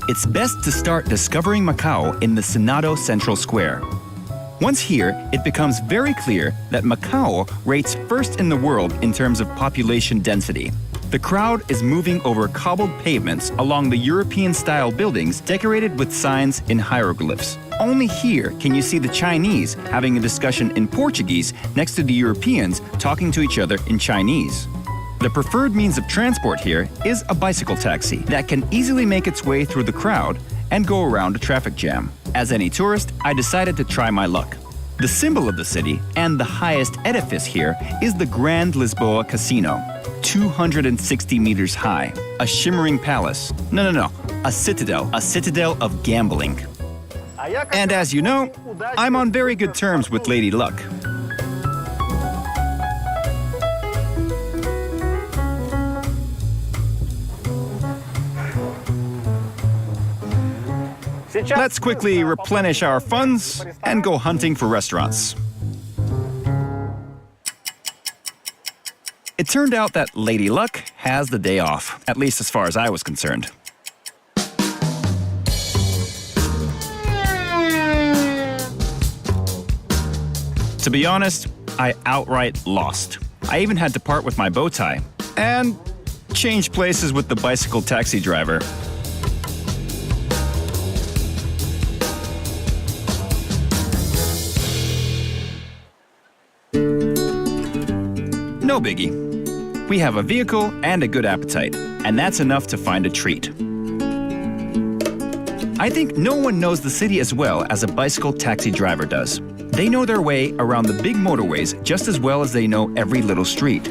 it's best to start discovering Macau in the Senado Central Square. Once here, it becomes very clear that Macau rates first in the world in terms of population density. The crowd is moving over cobbled pavements along the European-style buildings decorated with signs in hieroglyphs. Only here can you see the Chinese having a discussion in Portuguese next to the Europeans talking to each other in Chinese. The preferred means of transport here is a bicycle taxi that can easily make its way through the crowd and go around a traffic jam. As any tourist, I decided to try my luck. The symbol of the city and the highest edifice here is the Grand Lisboa Casino, 260 meters high, a shimmering palace. No, a citadel of gambling. And as you know, I'm on very good terms with Lady Luck. Let's quickly replenish our funds and go hunting for restaurants. It turned out that Lady Luck has the day off, at least as far as I was concerned. To be honest, I outright lost. I even had to part with my bow tie and change places with the bicycle taxi driver. No biggie. We have a vehicle and a good appetite, and that's enough to find a treat. I think no one knows the city as well as a bicycle taxi driver does. They know their way around the big motorways just as well as they know every little street.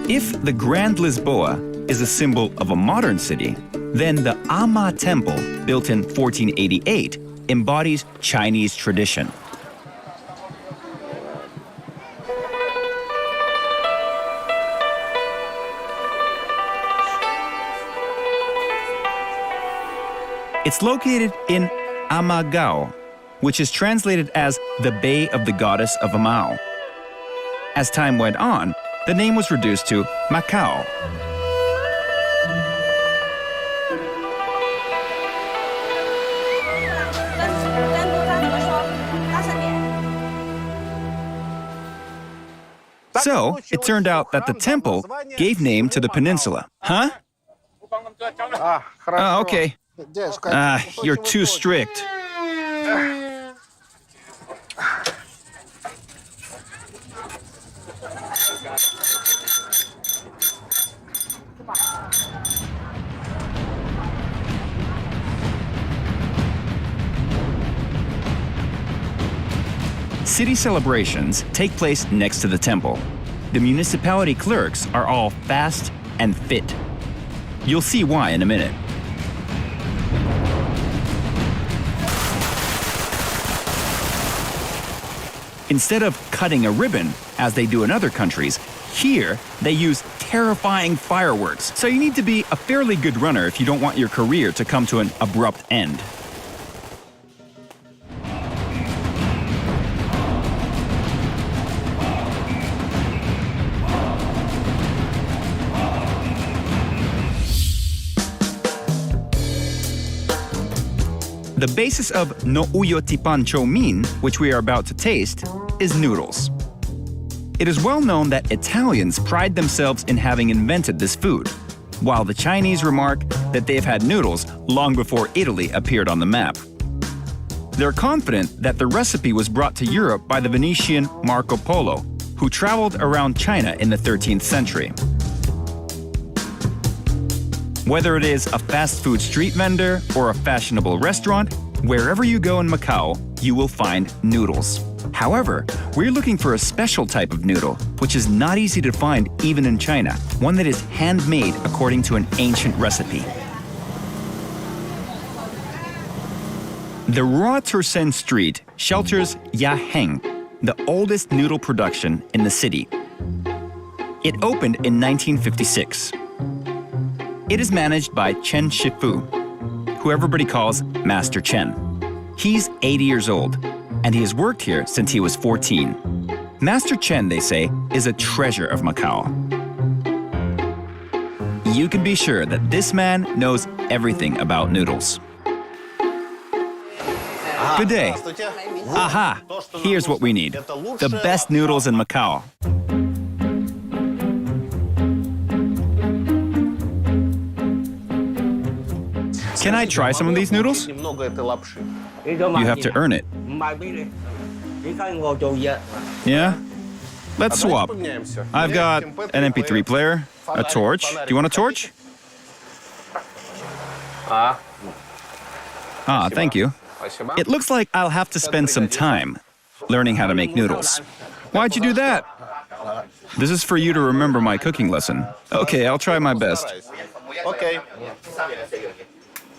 If the Grand Lisboa is a symbol of a modern city, then the Ama Temple, built in 1488, embodies Chinese tradition. It's located in Amagao, which is translated as the Bay of the Goddess of Amao. As time went on, the name was reduced to Macau. So, it turned out that the temple gave name to the peninsula. Huh? Okay. You're too strict. City celebrations take place next to the temple. The municipality clerks are all fast and fit. You'll see why in a minute. Instead of cutting a ribbon, as they do in other countries, here they use terrifying fireworks. So you need to be a fairly good runner if you don't want your career to come to an abrupt end. The basis of no uyo tipan chow mein, which we are about to taste, is noodles. It is well known that Italians pride themselves in having invented this food, while the Chinese remark that they have had noodles long before Italy appeared on the map. They're confident that the recipe was brought to Europe by the Venetian Marco Polo, who traveled around China in the 13th century. Whether it is a fast food street vendor or a fashionable restaurant, wherever you go in Macau, you will find noodles. However, we're looking for a special type of noodle, which is not easy to find even in China, one that is handmade according to an ancient recipe. The Roi Tursen Street shelters Ya Heng, the oldest noodle production in the city. It opened in 1956. It is managed by Chen Shifu, who everybody calls Master Chen. He's 80 years old. and he has worked here since he was 14. Master Chen, they say, is a treasure of Macau. You can be sure that this man knows everything about noodles. Good day. Aha! Here's what we need. The best noodles in Macau. Can I try some of these noodles? You have to earn it. Yeah? Let's swap. I've got an MP3 player, a torch. Do you want a torch? Ah, thank you. It looks like I'll have to spend some time learning how to make noodles. Why'd you do that? This is for you to remember my cooking lesson. Okay, I'll try my best. Okay.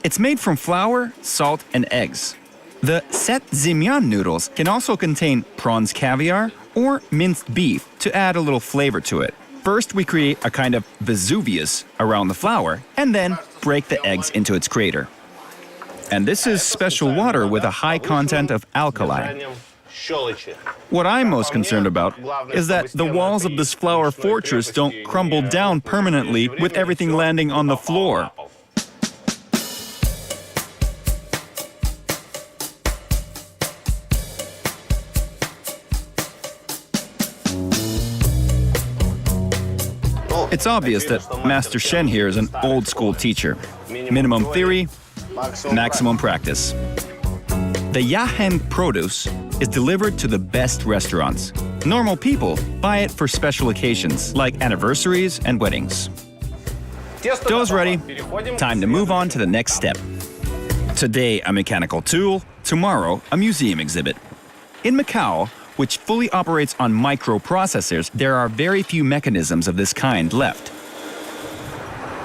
It's made from flour, salt, and eggs. The set zimian noodles can also contain prawns caviar or minced beef to add a little flavor to it. First, we create a kind of Vesuvius around the flour and then break the eggs into its crater. And this is special water with a high content of alkali. What I'm most concerned about is that the walls of this flour fortress don't crumble down permanently with everything landing on the floor. It's obvious that Master Shen here is an old-school teacher. Minimum theory, maximum practice. The Yahen produce is delivered to the best restaurants. Normal people buy it for special occasions, like anniversaries and weddings. Dough's ready. Time to move on to the next step. Today, a mechanical tool. Tomorrow, a museum exhibit. In Macau, which fully operates on microprocessors, there are very few mechanisms of this kind left.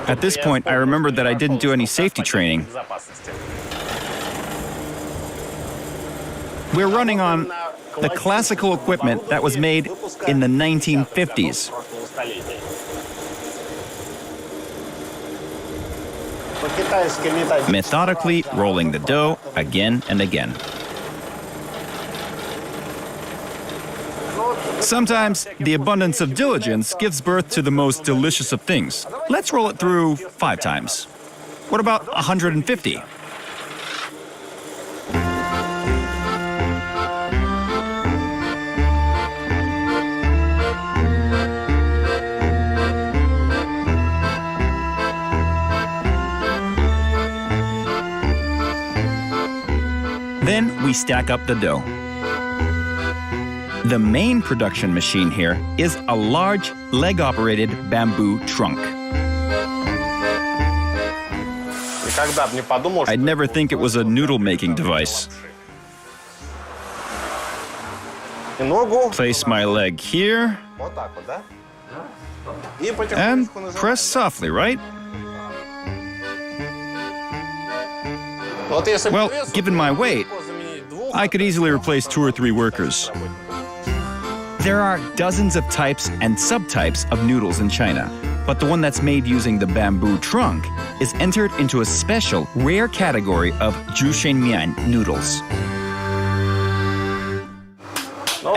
At this point, I remembered that I didn't do any safety training. We're running on the classical equipment that was made in the 1950s. Methodically rolling the dough again and again. Sometimes the abundance of diligence gives birth to the most delicious of things. Let's roll it through 5 times. What about 150? Then we stack up the dough. The main production machine here is a large, leg-operated bamboo trunk. I'd never think it was a noodle-making device. Place my leg here, and press softly, right? Well, given my weight, I could easily replace 2 or 3 workers. There are dozens of types and subtypes of noodles in China, but the one that's made using the bamboo trunk is entered into a special, rare category of Zhushengmian noodles.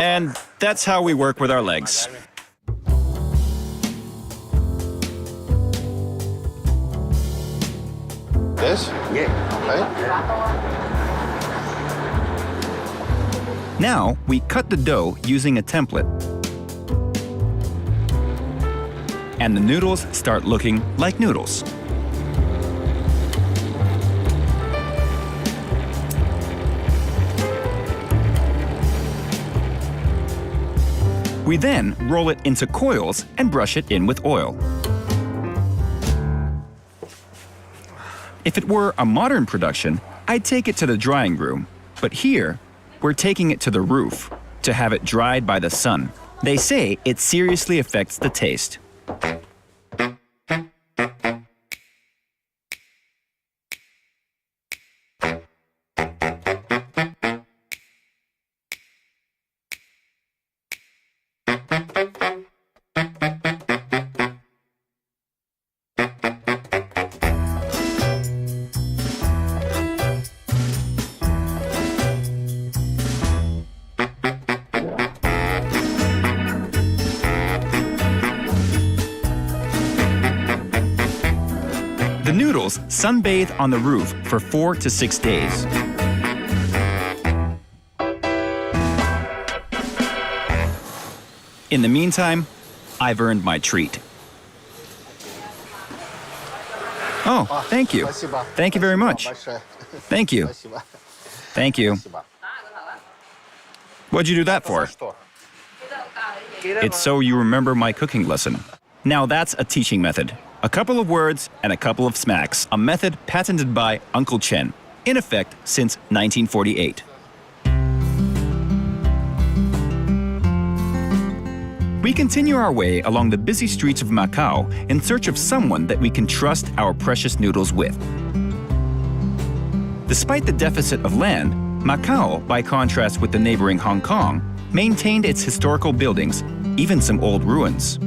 And that's how we work with our legs. Yes? Yeah. Okay. Now, we cut the dough using a template. And the noodles start looking like noodles. We then roll it into coils and brush it in with oil. If it were a modern production, I'd take it to the drying room. But here, we're taking it to the roof to have it dried by the sun. They say it seriously affects the taste. noodles sunbathe on the roof for 4 to 6 days. In the meantime, I've earned my treat. Oh, thank you. Thank you very much. Thank you. Thank you. What'd you do that for? It's so you remember my cooking lesson. Now that's a teaching method. A couple of words and a couple of smacks. A method patented by Uncle Chen, in effect since 1948. We continue our way along the busy streets of Macau in search of someone that we can trust our precious noodles with. Despite the deficit of land, Macau, by contrast with the neighboring Hong Kong, maintained its historical buildings, even some old ruins.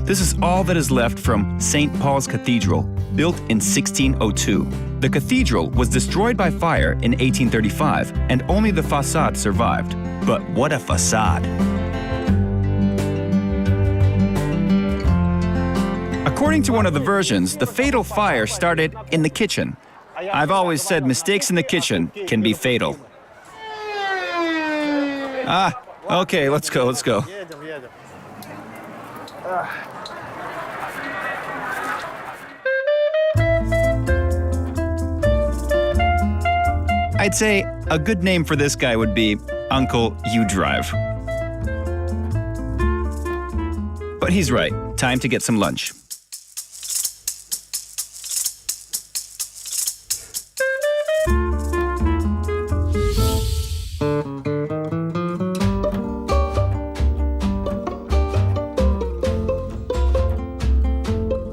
This is all that is left from St. Paul's Cathedral, built in 1602. The cathedral was destroyed by fire in 1835, and only the facade survived. But what a facade! According to one of the versions, the fatal fire started in the kitchen. I've always said mistakes in the kitchen can be fatal. Okay, let's go. I'd say a good name for this guy would be Uncle You Drive. But he's right. Time to get some lunch.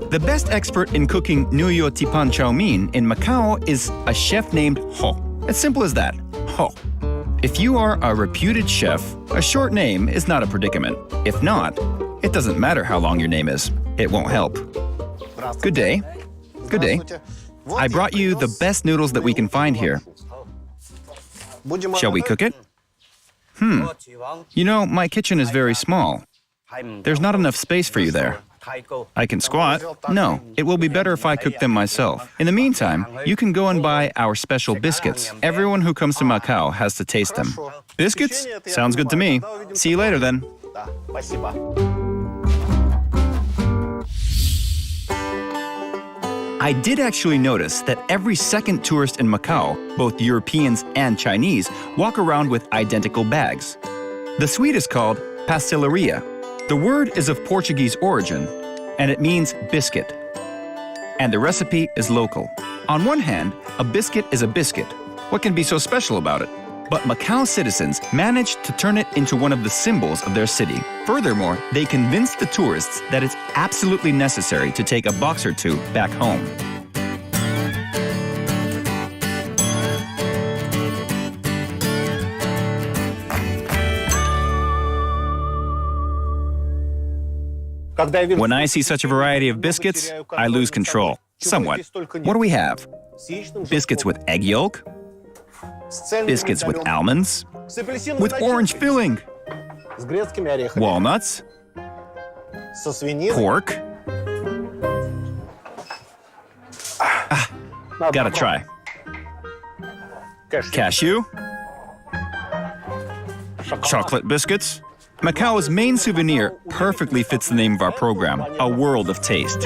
The best expert in cooking Nuyo Tipan Chow Mein in Macau is a chef named Ho. As simple as that, Ho. If you are a reputed chef, a short name is not a predicament. If not, it doesn't matter how long your name is. It won't help. Good day. Good day. I brought you the best noodles that we can find here. Shall we cook it? You know, my kitchen is very small. There's not enough space for you there. I can squat. No, it will be better if I cook them myself. In the meantime, you can go and buy our special biscuits. Everyone who comes to Macau has to taste them. Biscuits? Sounds good to me. See you later then. I did actually notice that every second tourist in Macau, both Europeans and Chinese, walk around with identical bags. The sweet is called pastelaria. The word is of Portuguese origin, and it means biscuit. And the recipe is local. On one hand, a biscuit is a biscuit. What can be so special about it? But Macau citizens managed to turn it into one of the symbols of their city. Furthermore, they convinced the tourists that it's absolutely necessary to take a box or two back home. When I see such a variety of biscuits, I lose control. Somewhat. What do we have? Biscuits with egg yolk? Biscuits with almonds? With orange filling? Walnuts? Pork? Gotta try. Cashew? Chocolate biscuits? Macau's main souvenir perfectly fits the name of our program, A World of Taste.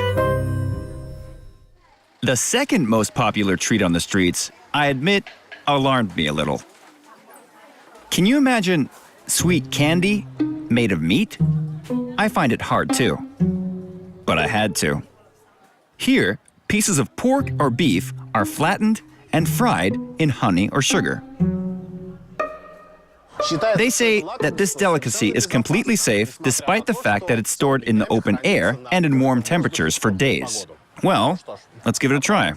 The second most popular treat on the streets, I admit, alarmed me a little. Can you imagine sweet candy made of meat? I find it hard too, but I had to. Here, pieces of pork or beef are flattened and fried in honey or sugar. They say that this delicacy is completely safe despite the fact that it's stored in the open air and in warm temperatures for days. Well, let's give it a try.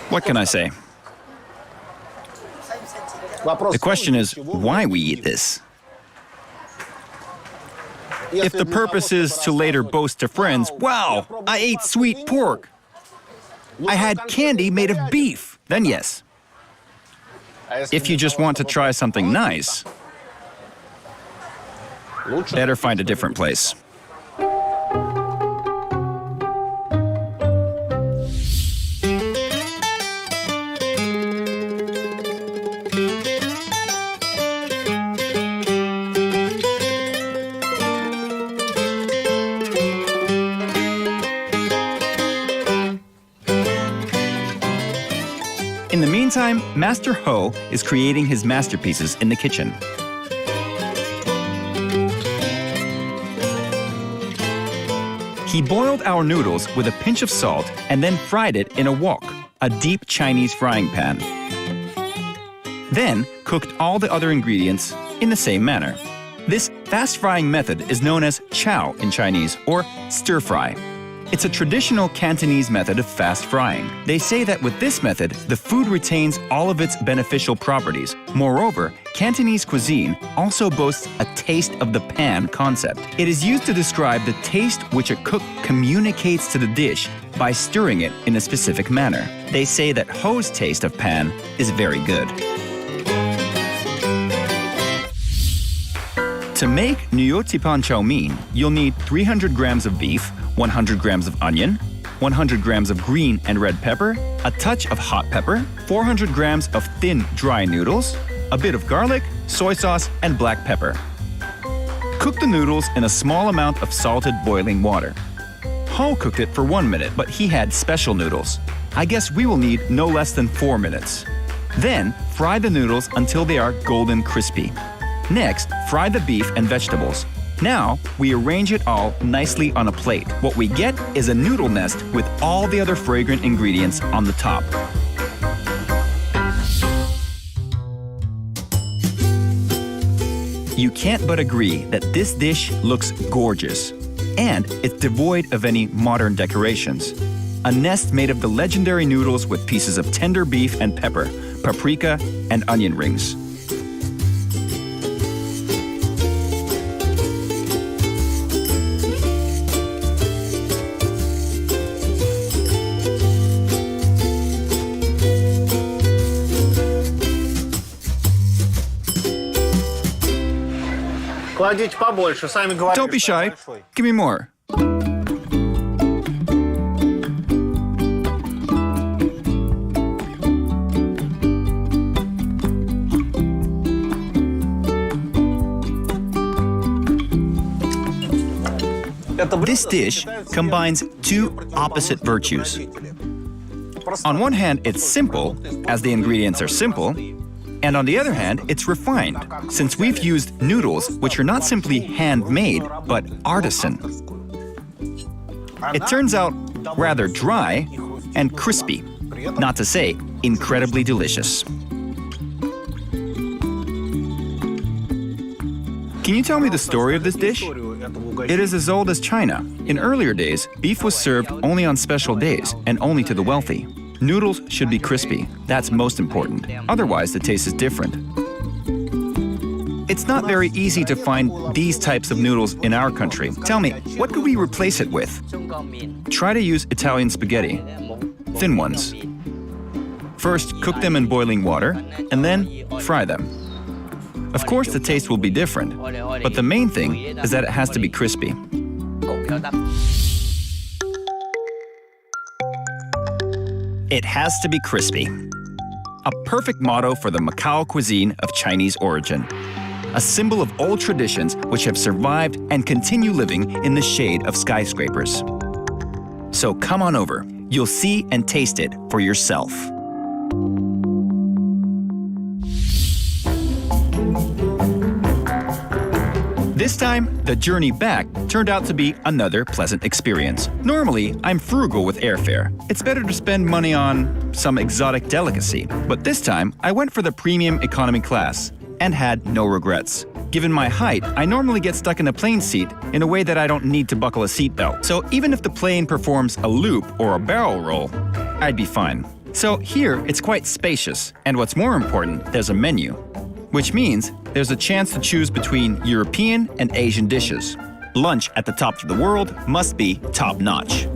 What can I say? The question is why we eat this. If the purpose is to later boast to friends, wow, I ate sweet pork. I had candy made of beef, then yes. If you just want to try something nice, Better find a different place. In the meantime, Master Ho is creating his masterpieces in the kitchen. He boiled our noodles with a pinch of salt and then fried it in a wok, a deep Chinese frying pan. Then cooked all the other ingredients in the same manner. This fast frying method is known as chow in Chinese, or stir fry. It's a traditional Cantonese method of fast frying. They say that with this method, the food retains all of its beneficial properties. Moreover, Cantonese cuisine also boasts a taste of the pan concept. It is used to describe the taste which a cook communicates to the dish by stirring it in a specific manner. They say that Ho's taste of pan is very good. To make Nuotipan chow mein, you'll need 300 grams of beef, 100 grams of onion, 100 grams of green and red pepper, a touch of hot pepper, 400 grams of thin dry noodles, a bit of garlic, soy sauce, and black pepper. Cook the noodles in a small amount of salted boiling water. Ho cooked it for 1 minute, but he had special noodles. I guess we will need no less than 4 minutes. Then, fry the noodles until they are golden crispy. Next, fry the beef and vegetables. Now, we arrange it all nicely on a plate. What we get is a noodle nest with all the other fragrant ingredients on the top. You can't but agree that this dish looks gorgeous. And it's devoid of any modern decorations. A nest made of the legendary noodles with pieces of tender beef and pepper, paprika, and onion rings. Кладите побольше, сами говорите. Don't be shy. Give me more. This dish combines two opposite virtues. On one hand, it's simple, as the ingredients are simple, and on the other hand, it's refined, since we've used noodles which are not simply handmade, but artisan. It turns out rather dry and crispy, not to say incredibly delicious. Can you tell me the story of this dish? It is as old as China. In earlier days, beef was served only on special days and only to the wealthy. Noodles should be crispy. That's most important. Otherwise, the taste is different. It's not very easy to find these types of noodles in our country. Tell me, what could we replace it with? Try to use Italian spaghetti. Thin ones. First, cook them in boiling water, and then fry them. Of course, the taste will be different, but the main thing is that it has to be crispy. It has to be crispy. A perfect motto for the Macau cuisine of Chinese origin. A symbol of old traditions which have survived and continue living in the shade of skyscrapers. So come on over. You'll see and taste it for yourself. This time, the journey back turned out to be another pleasant experience. Normally, I'm frugal with airfare. It's better to spend money on some exotic delicacy. But this time, I went for the premium economy class and had no regrets. Given my height, I normally get stuck in a plane seat in a way that I don't need to buckle a seatbelt. So even if the plane performs a loop or a barrel roll, I'd be fine. So here, it's quite spacious. And what's more important, there's a menu. Which means there's a chance to choose between European and Asian dishes. Lunch at the top of the world must be top-notch.